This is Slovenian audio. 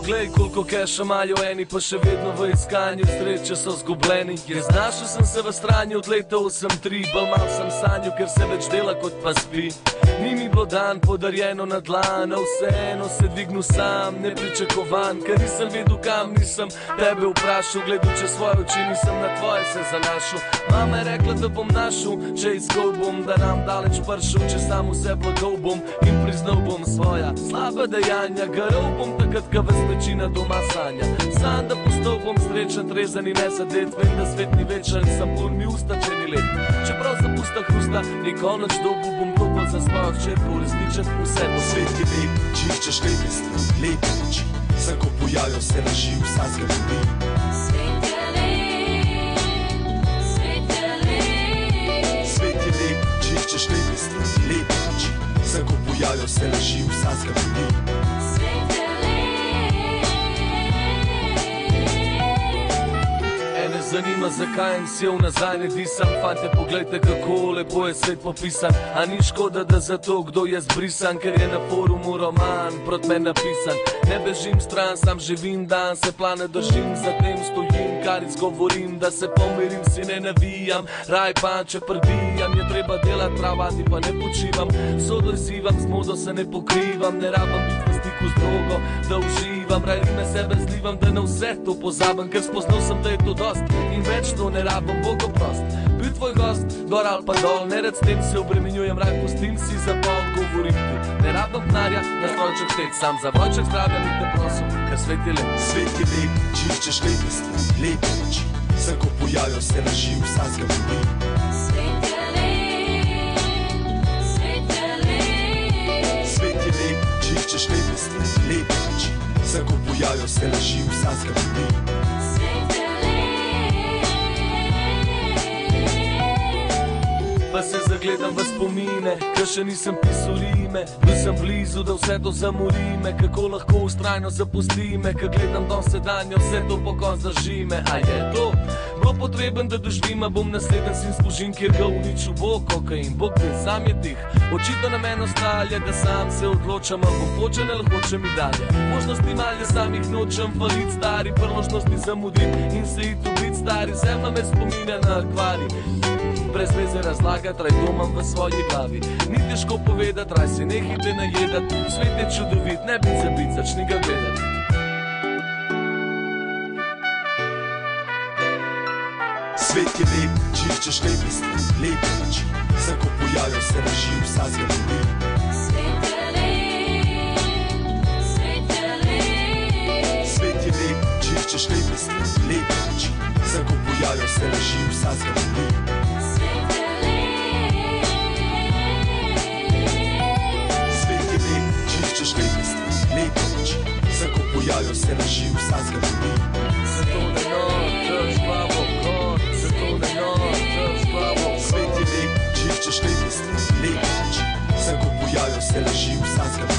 Poglej, koliko keša imajo eni, pa še vedno v iskanju sreče so zgubljeni. Jer znašel sem se v stranju od leta 8-3, bolj mal sem sanju, ker se več dela kot pa spi. Ni mi bilo dan podarjeno na dlan, a vseeno se dvignil sam, nepričakovan, ker nisem vedel kam, nisem tebe vprašal, gledal čez svoje oči, nisem na tvoje se zanašal. Mama je rekla, da bom našel, če iskal bom, da nam daleč pršel, če sam vse blagal bom in priznal bom svoja slaba dejanja. Garal bom takrat, ko vas večina doma sanja. Sam, da postal bom srečen, trezen in nezadet, vem, da svet ni večen, sem polni usta, če ni let. Čeprav za pusta hrusta, nikoli nič dobu bom probal za svojo hčerko uresničiti vse to. Svet je lep, če iščeš lepe stvari, lepe oči, se ko pojavijo se laži, vsa zgodi. Svet je lep, svet je lep. Svet je lep, če iščeš lepe stvari, lepe oči, se ko pojavijo se laži, vsa zgodi. Svet je lep. Ene zanima, zakaj en sjel nazaj ne disam. Fante, poglejte, kako lepo je svet popisan. A ni škoda, da za to, kdo je zbrisan, ker je na forumu roman prot men napisan. Ne bežim stran, sam živim dan, se plane držim, za tem stojim, kar izgovorim, da se pomirim, si ne navijam. Raj panče prbijam, je treba delati, travati pa ne počivam. Sodo izzivam, z modo se ne pokrivam, ne rabam biti v stiku z drogo, da uživam. Raj rime sebe zlivam, da na vse to pozabam, ker spoznal sem, da je to dost in več to ne rabam, Bogo prost. Bil tvoj gost, gor ali pa dol, nerad s tem se obremenjujem, raj pustim si za pol, govorim ti. Ne rabam knarja, na strojček tet, sam za vojček zdravja mi te prosim, ker svet je lep. Svet je lep, če iščeš lepe stvari, lepe oči, se ko pojavijo se laži, vsa zgodi. Svet je lep, svet je lep. Svet je lep, če iščeš lepe stvari, lepe oči, se ko pojavijo se laži, vsa zgodi. Svet je lep. Pa se zagledam v spomine, ker še nisem pisal rime. Bil sem blizu, da vse to zamori me, kako lahko ustrajno zapusti me, ker gledam do sedanja, vse to pokon zaži me. A je to bilo potreben, da doživim, a bom nasleden sin služim, kjer ga uničil bo kokain. Bog ve, sam je tih, očitno na meni ostalje, da sam se odločam, a bom počen ali hočem i dalje. Možnosti malje samih nočem falit, stari priložnosti zamudim in se it ubit, stari zemlja me spominja na akvari. Brez veze razlagat, raj domam v svoji glavi. Ni težko povedat, raj se nehite najedat. Svet je čudovit, ne bi zabit, začni ga gledat. Svet je lep, če iščeš lepe stvari, lepe oči, se ko pojavijo se laži, vsa zgodi. Svet je lep, svet je lep. Svet je lep, če iščeš lepe stvari, lepe oči, se ko pojavijo se laži, vsa zgodi. Svet je lep. Svet je lep, če iščeš lepe stvari, lepe oči, se ko pojavijo se laži, vsa zgodi. Zato ne nočeš glavo gor, zato ne nočeš glavo gor. Svet je lep, če iščeš lepe stvari, lepe oči, se ko pojavijo se laži, vsa zgodi.